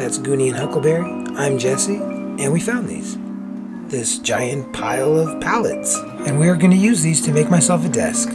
That's Goonie and Huckleberry. I'm Jesse, and we found this giant pile of pallets, and we are going to use these to make myself a desk.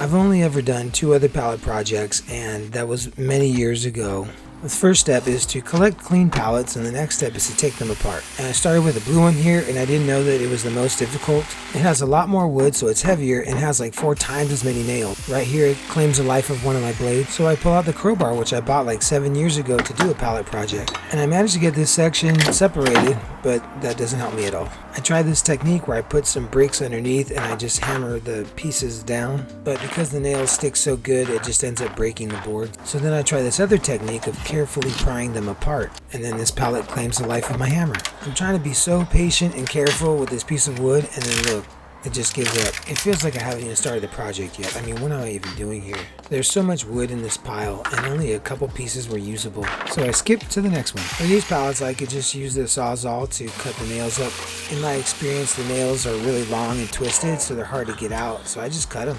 I've only ever done 2 other pallet projects, and that was many years ago. The first step is to collect clean pallets, and the next step is to take them apart. And I started with a blue one here, and I didn't know that it was the most difficult. It has a lot more wood, so it's heavier, and has like 4 times as many nails. Right here it claims the life of one of my blades, so I pull out the crowbar, which I bought like 7 years ago to do a pallet project. And I managed to get this section separated, but that doesn't help me at all. I tried this technique where I put some bricks underneath and I just hammer the pieces down, but because the nails stick so good, it just ends up breaking the board. So then I try this other technique of carefully prying them apart, and then this pallet claims the life of my hammer. I'm trying to be so patient and careful with this piece of wood, and then look, it just gives up. It feels like I haven't even started the project yet. I mean, what am I even doing here? There's so much wood in this pile, and only a couple pieces were usable, so I skipped to the next one. For these pallets, I could just use the sawzall to cut the nails up. In my experience, the nails are really long and twisted, so they're hard to get out, so I just cut them.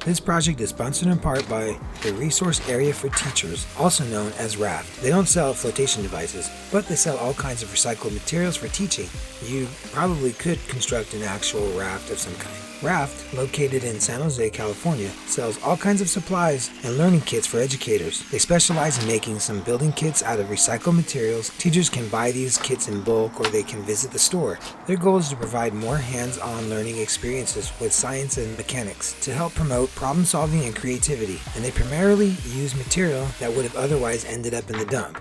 This project is sponsored in part by the Resource Area for Teachers, also known as RAFT. They don't sell flotation devices, but they sell all kinds of recycled materials for teaching. You probably could construct an actual raft of some kind. RAFT, located in San Jose, California, sells all kinds of supplies and learning kits for educators. They specialize in making some building kits out of recycled materials. Teachers can buy these kits in bulk, or they can visit the store. Their goal is to provide more hands-on learning experiences with science and mechanics to help promote problem solving and creativity, and they primarily use material that would have otherwise ended up in the dump.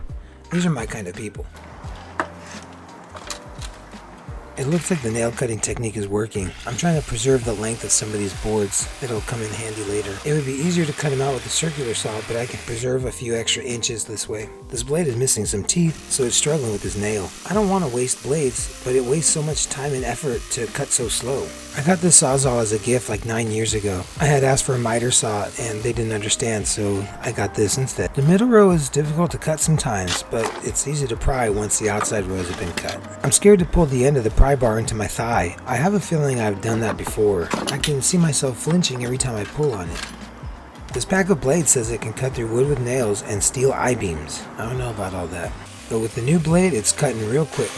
These are my kind of people. It looks like the nail cutting technique is working. I'm trying to preserve the length of some of these boards. It'll come in handy later. It would be easier to cut them out with a circular saw, but I can preserve a few extra inches this way. This blade is missing some teeth, so it's struggling with this nail. I don't want to waste blades, but it wastes so much time and effort to cut so slow. I got this sawzall as a gift like 9 years ago. I had asked for a miter saw and they didn't understand, so I got this instead. The middle row is difficult to cut sometimes, but it's easy to pry once the outside rows have been cut. I'm scared to pull the end of the pry bar into my thigh. I have a feeling I've done that before. I can see myself flinching every time I pull on it. This pack of blades says it can cut through wood with nails and steel I-beams. I don't know about all that, but with the new blade, it's cutting real quick.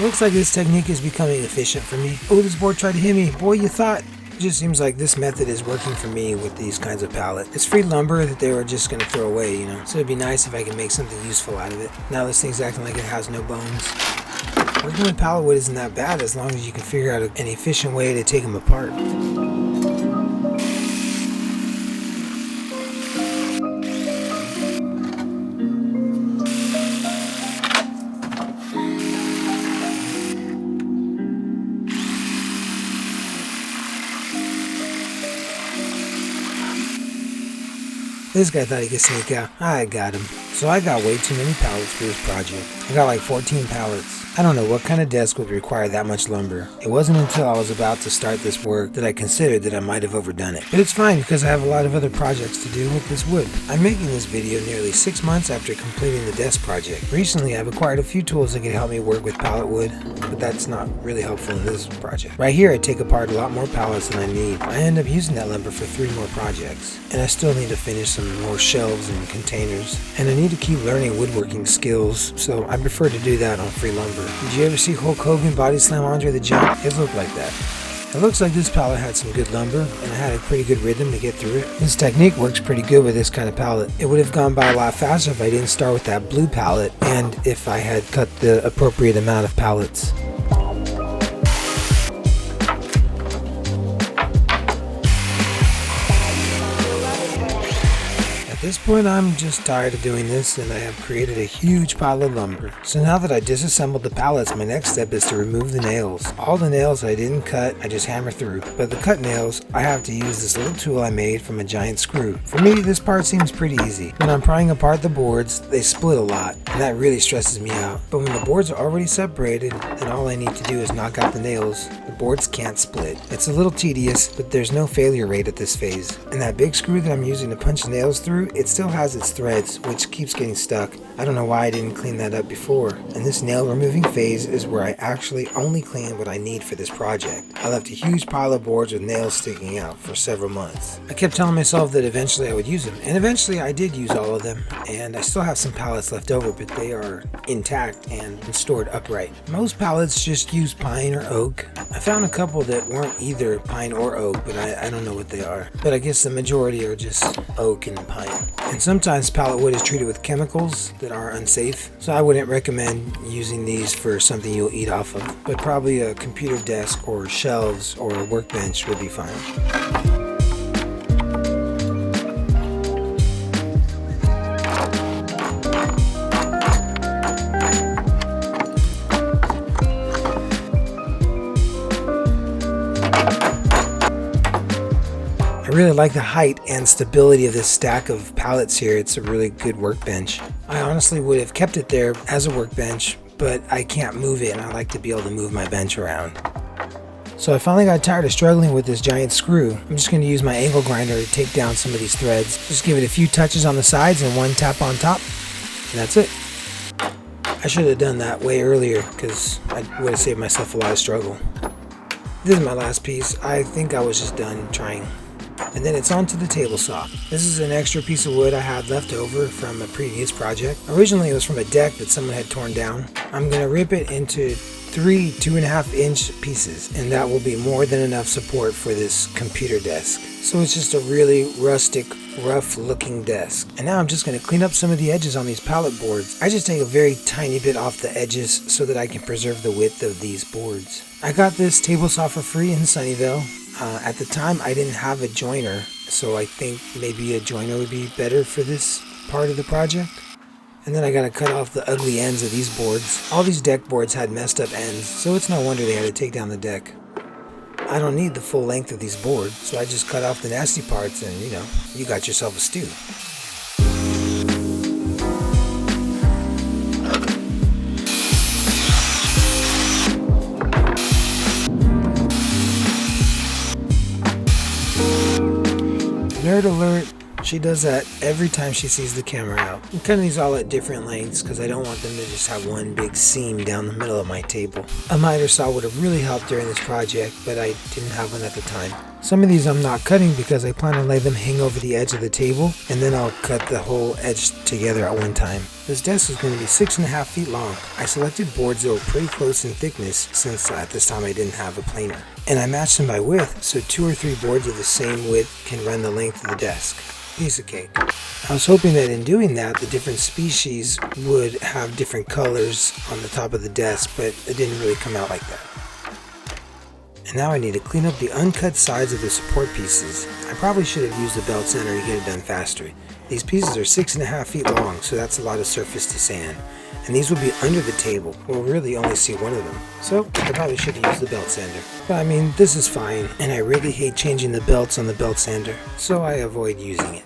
Looks like this technique is becoming efficient for me. Oh, this board tried to hit me. Boy, you thought. It just seems like this method is working for me with these kinds of pallets. It's free lumber that they were just going to throw away, you know. So it'd be nice if I could make something useful out of it. Now this thing's acting like it has no bones. Working with pallet wood isn't that bad as long as you can figure out an efficient way to take them apart. This guy thought he could sneak out. I got him. So I got way too many pallets for this project. I got like 14 pallets. I don't know what kind of desk would require that much lumber. It wasn't until I was about to start this work that I considered that I might have overdone it. But it's fine because I have a lot of other projects to do with this wood. I'm making this video nearly 6 months after completing the desk project. Recently I've acquired a few tools that can help me work with pallet wood, but that's not really helpful in this project. Right here I take apart a lot more pallets than I need. I end up using that lumber for 3 more projects. And I still need to finish some more shelves and containers. And I need to keep learning woodworking skills, so I prefer to do that on free lumber. Did you ever see Hulk Hogan body slam Andre the Giant? It looked like that. It looks like this pallet had some good lumber, and I had a pretty good rhythm to get through it. This technique works pretty good with this kind of pallet. It would have gone by a lot faster if I didn't start with that blue pallet, and if I had cut the appropriate amount of pallets. At this point, I'm just tired of doing this, and I have created a huge pile of lumber. So now that I disassembled the pallets, my next step is to remove the nails. All the nails I didn't cut, I just hammer through. But the cut nails, I have to use this little tool I made from a giant screw. For me, this part seems pretty easy. When I'm prying apart the boards, they split a lot, and that really stresses me out. But when the boards are already separated, and all I need to do is knock out the nails, the boards can't split. It's a little tedious, but there's no failure rate at this phase. And that big screw that I'm using to punch nails through, it still has its threads, which keeps getting stuck. I don't know why I didn't clean that up before. And this nail removing phase is where I actually only clean what I need for this project. I left a huge pile of boards with nails sticking out for several months. I kept telling myself that eventually I would use them, and eventually I did use all of them, and I still have some pallets left over, but they are intact and stored upright. Most pallets just use pine or oak. I found a couple that weren't either pine or oak, but I don't know what they are. But I guess the majority are just oak and pine. And sometimes pallet wood is treated with chemicals that are unsafe, so I wouldn't recommend using these for something you'll eat off of. But probably a computer desk or shelves or a workbench would be fine. I really like the height and stability of this stack of pallets here. It's a really good workbench. I honestly would have kept it there as a workbench, but I can't move it and I like to be able to move my bench around. So I finally got tired of struggling with this giant screw. I'm just going to use my angle grinder to take down some of these threads. Just give it a few touches on the sides and one tap on top, and that's it. I should have done that way earlier because I would have saved myself a lot of struggle. This is my last piece. I think I was just done trying. And then it's onto the table saw. This is an extra piece of wood I had left over from a previous project. Originally it was from a deck that someone had torn down. I'm going to rip it into 3 2.5 inch pieces, and that will be more than enough support for this computer desk. So it's just a really rustic, rough looking desk. And now I'm just going to clean up some of the edges on these pallet boards. I just take a very tiny bit off the edges so that I can preserve the width of these boards. I got this table saw for free in Sunnyvale. At the time I didn't have a joiner, so I think maybe a joiner would be better for this part of the project. And then I gotta cut off the ugly ends of these boards. All these deck boards had messed up ends, so it's no wonder they had to take down the deck. I don't need the full length of these boards, so I just cut off the nasty parts and, you know, you got yourself a stew. Nerd alert, she does that every time she sees the camera out. I'm cutting these all at different lengths because I don't want them to just have one big seam down the middle of my table. A miter saw would have really helped during this project, but I didn't have one at the time. Some of these I'm not cutting because I plan to let them hang over the edge of the table, and then I'll cut the whole edge together at one time. This desk is going to be 6.5 feet long. I selected boards that were pretty close in thickness since at this time I didn't have a planer. And I matched them by width, so 2 or 3 boards of the same width can run the length of the desk. Piece of cake. I was hoping that in doing that, the different species would have different colors on the top of the desk, but it didn't really come out like that. And now I need to clean up the uncut sides of the support pieces. I probably should have used the belt sander to get it done faster. These pieces are 6.5 feet long, so that's a lot of surface to sand. And these will be under the table. We'll really only see one of them. So I probably should have used the belt sander. But I mean, this is fine, and I really hate changing the belts on the belt sander, so I avoid using it.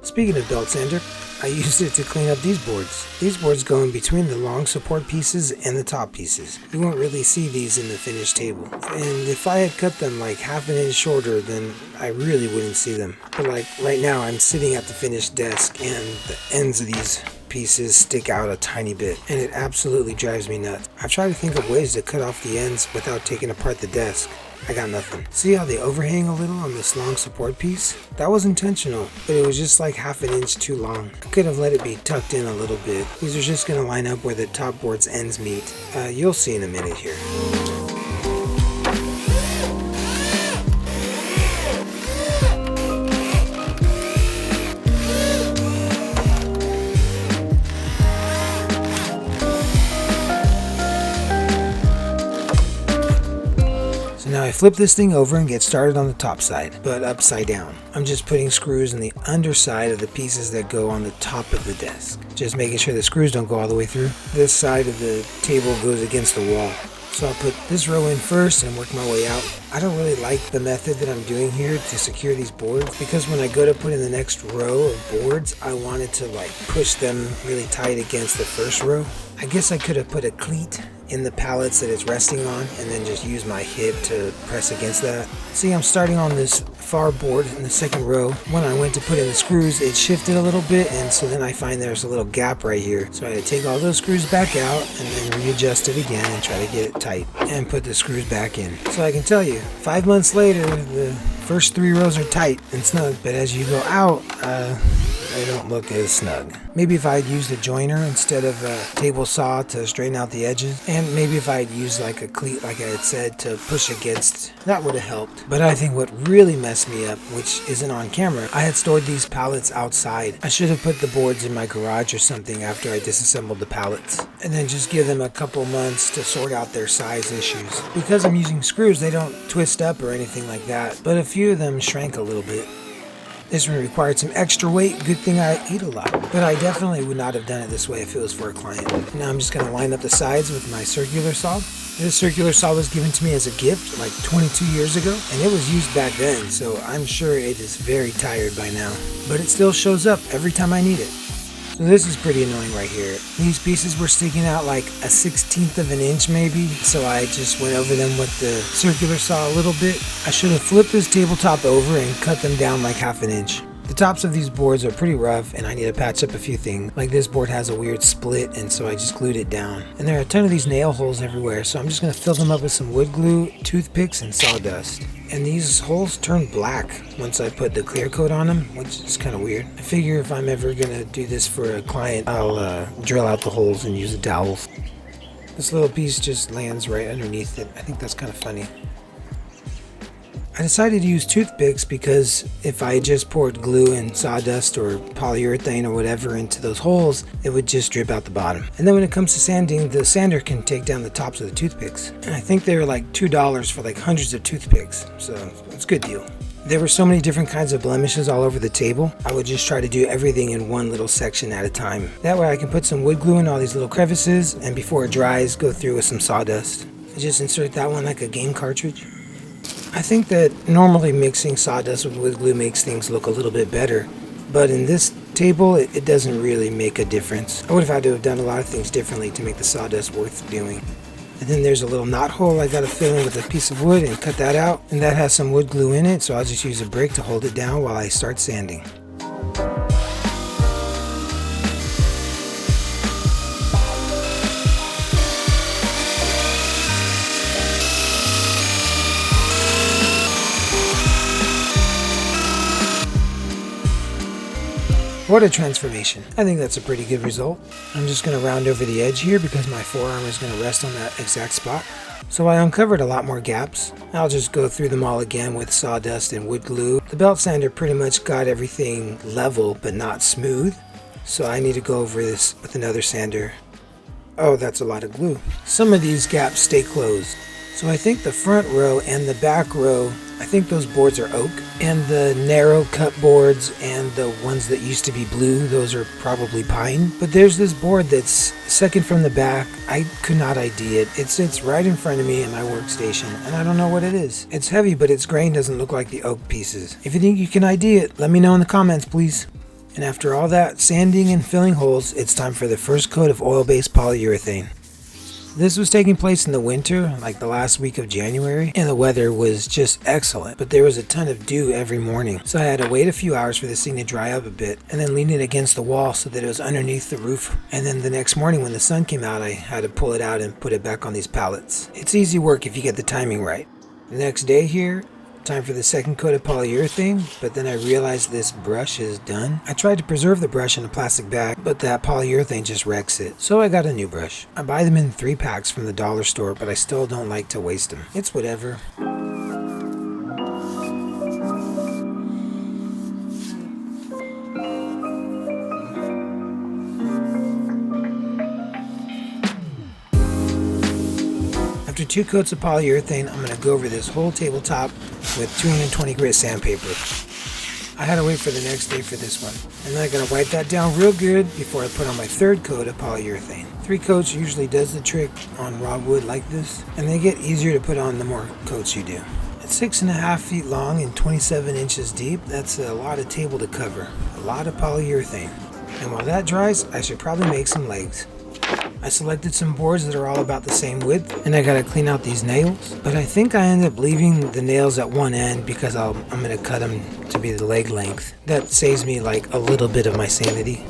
Speaking of belt sander, I used it to clean up these boards. These boards go in between the long support pieces and the top pieces. You won't really see these in the finished table. And if I had cut them like half an inch shorter, then I really wouldn't see them. But like right now, I'm sitting at the finished desk and the ends of these pieces stick out a tiny bit, and it absolutely drives me nuts. I've tried to think of ways to cut off the ends without taking apart the desk. I got nothing. See how they overhang a little on this long support piece? That was intentional, but it was just like half an inch too long. I could have let it be tucked in a little bit. These are just going to line up where the top board's ends meet. You'll see in a minute here. Now I flip this thing over and get started on the top side, but upside down. I'm just putting screws in the underside of the pieces that go on the top of the desk. Just making sure the screws don't go all the way through. This side of the table goes against the wall. So I'll put this row in first and work my way out. I don't really like the method that I'm doing here to secure these boards, because when I go to put in the next row of boards, I wanted to like push them really tight against the first row. I guess I could have put a cleat in the pallets that it's resting on and then just use my hip to press against that. See, I'm starting on this far board in the second row. When I went to put in the screws, it shifted a little bit, and so then I find there's a little gap right here. So I had to take all those screws back out and then readjust it again and try to get it tight and put the screws back in. So I can tell you, 5 months later, the first 3 rows are tight and snug, but as you go out, they don't look as snug. Maybe if I'd used a joiner instead of a table saw to straighten out the edges, and maybe if I'd used like a cleat, like I had said, to push against, that would have helped. But I think what really messed me up, which isn't on camera, I had stored these pallets outside. I should have put the boards in my garage or something after I disassembled the pallets, and then just give them a couple months to sort out their size issues. Because I'm using screws, they don't twist up or anything like that, but a few of them shrank a little bit. This one required some extra weight. Good thing I eat a lot. But I definitely would not have done it this way if it was for a client. Now I'm just going to line up the sides with my circular saw. This circular saw was given to me as a gift like 22 years ago, and it was used back then, so I'm sure it is very tired by now. But it still shows up every time I need it. So this is pretty annoying right here. These pieces were sticking out like a 1/16 of an inch maybe, so I just went over them with the circular saw a little bit. I should have flipped this tabletop over and cut them down like 1/2 inch. The tops of these boards are pretty rough and I need to patch up a few things. Like this board has a weird split, and so I just glued it down. And there are a ton of these nail holes everywhere, so I'm just going to fill them up with some wood glue, toothpicks, and sawdust. And these holes turn black once I put the clear coat on them, which is kind of weird. I figure if I'm ever going to do this for a client, I'll drill out the holes and use a dowel. This little piece just lands right underneath it. I think that's kind of funny. I decided to use toothpicks because if I just poured glue and sawdust or polyurethane or whatever into those holes, it would just drip out the bottom. And then when it comes to sanding, the sander can take down the tops of the toothpicks. And I think they were like $2 for like hundreds of toothpicks, so it's a good deal. There were so many different kinds of blemishes all over the table. I would just try to do everything in one little section at a time. That way I can put some wood glue in all these little crevices, and before it dries, go through with some sawdust. I just insert that one like a game cartridge. I think that normally mixing sawdust with wood glue makes things look a little bit better, but in this table it doesn't really make a difference. I would have had to have done a lot of things differently to make the sawdust worth doing. And then there's a little knot hole I gotta fill in with a piece of wood and cut that out, and that has some wood glue in it, so I'll just use a brick to hold it down while I start sanding. What a transformation. I think that's a pretty good result. I'm just going to round over the edge here because my forearm is going to rest on that exact spot. So I uncovered a lot more gaps. I'll just go through them all again with sawdust and wood glue. The belt sander pretty much got everything level but not smooth, so I need to go over this with another sander. Oh, that's a lot of glue. Some of these gaps stay closed. So I think the front row and the back row, I think those boards are oak, and the narrow cut boards and the ones that used to be blue, those are probably pine. But there's this board that's second from the back. I could not ID it. It sits right in front of me in my workstation, and I don't know what it is. It's heavy, but its grain doesn't look like the oak pieces. If you think you can ID it, let me know in the comments, please. And after all that sanding and filling holes, it's time for the first coat of oil-based polyurethane. This was taking place in the winter, like the last week of January, and the weather was just excellent, but there was a ton of dew every morning. So I had to wait a few hours for this thing to dry up a bit, and then lean it against the wall so that it was underneath the roof. And then the next morning when the sun came out, I had to pull it out and put it back on these pallets. It's easy work if you get the timing right. The next day here, time for the second coat of polyurethane, but then I realized this brush is done. I tried to preserve the brush in a plastic bag, but that polyurethane just wrecks it. So I got a new brush. I buy them in 3 packs from the dollar store, but I still don't like to waste them. It's whatever. After 2 coats of polyurethane, I'm going to go over this whole tabletop with 220 grit sandpaper. I had to wait for the next day for this one. And then I'm going to wipe that down real good before I put on my 3rd coat of polyurethane. 3 coats usually does the trick on raw wood like this, and they get easier to put on the more coats you do. It's 6.5 feet long and 27 inches deep. That's a lot of table to cover. A lot of polyurethane. And while that dries, I should probably make some legs. I selected some boards that are all about the same width, and I gotta clean out these nails. But I think I end up leaving the nails at one end because I'm gonna cut them to be the leg length. That saves me like a little bit of my sanity.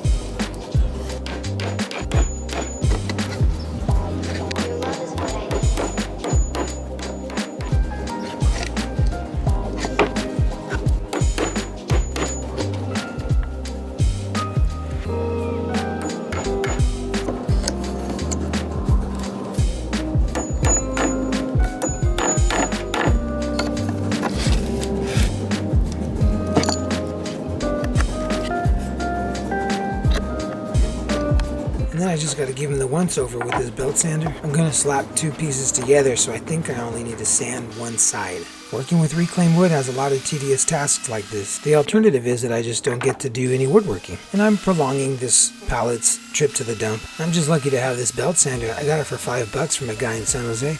And then I just got to give him the once over with this belt sander. I'm going to slap two pieces together, so I think I only need to sand one side. Working with reclaimed wood has a lot of tedious tasks like this. The alternative is that I just don't get to do any woodworking. And I'm prolonging this pallet's trip to the dump. I'm just lucky to have this belt sander. I got it for $5 from a guy in San Jose.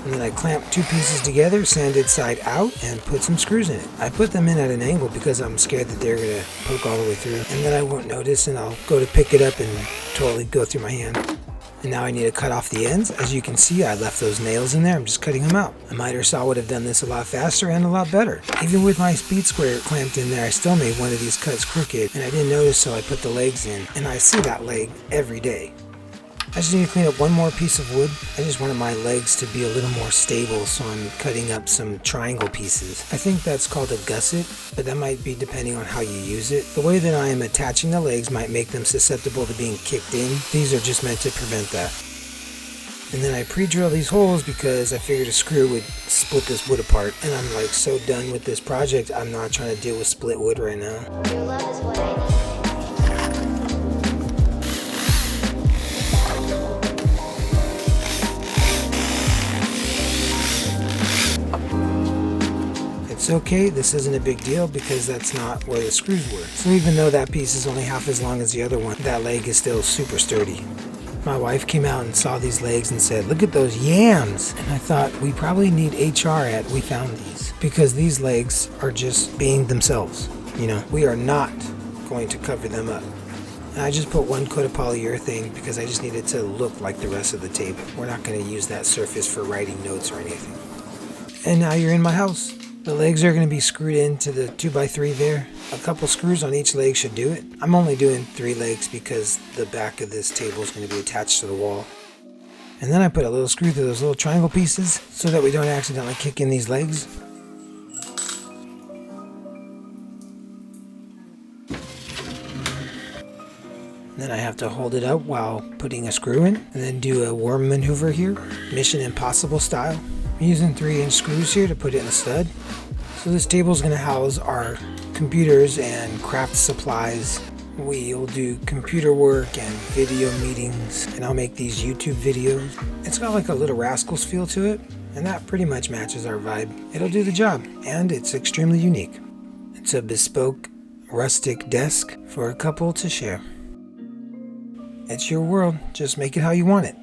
And then I clamped two pieces together, sanded side out, and put some screws in it. I put them in at an angle because I'm scared that they're going to poke all the way through. And then I won't notice, and I'll go to pick it up and totally go through my hand. And now I need to cut off the ends. As you can see, I left those nails in there. I'm just cutting them out. A miter saw would have done this a lot faster and a lot better. Even with my speed square clamped in there, I still made one of these cuts crooked, and I didn't notice, so I put the legs in. And I see that leg every day. I just need to clean up one more piece of wood. I just wanted my legs to be a little more stable, so I'm cutting up some triangle pieces. I think that's called a gusset, but that might be depending on how you use it. The way that I am attaching the legs might make them susceptible to being kicked in. These are just meant to prevent that. And then I pre-drill these holes because I figured a screw would split this wood apart. And I'm like so done with this project, I'm not trying to deal with split wood right now. Your love is what I need. It's okay, this isn't a big deal because that's not where the screws were. So even though that piece is only half as long as the other one, that leg is still super sturdy. My wife came out and saw these legs and said, "Look at those yams." And I thought, we probably need HR at We Found These, because these legs are just being themselves. You know, we are not going to cover them up. And I just put one coat of polyurethane because I just needed to look like the rest of the table. We're not going to use that surface for writing notes or anything. And now you're in my house. The legs are going to be screwed into the 2x3 there. A couple screws on each leg should do it. I'm only doing 3 legs because the back of this table is going to be attached to the wall. And then I put a little screw through those little triangle pieces so that we don't accidentally kick in these legs. And then I have to hold it up while putting a screw in, and then do a worm maneuver here, Mission Impossible style. I'm using 3-inch screws here to put it in the stud. So this table is going to house our computers and craft supplies. We'll do computer work and video meetings, and I'll make these YouTube videos. It's got like a Little Rascals feel to it, and that pretty much matches our vibe. It'll do the job, and it's extremely unique. It's a bespoke, rustic desk for a couple to share. It's your world, just make it how you want it.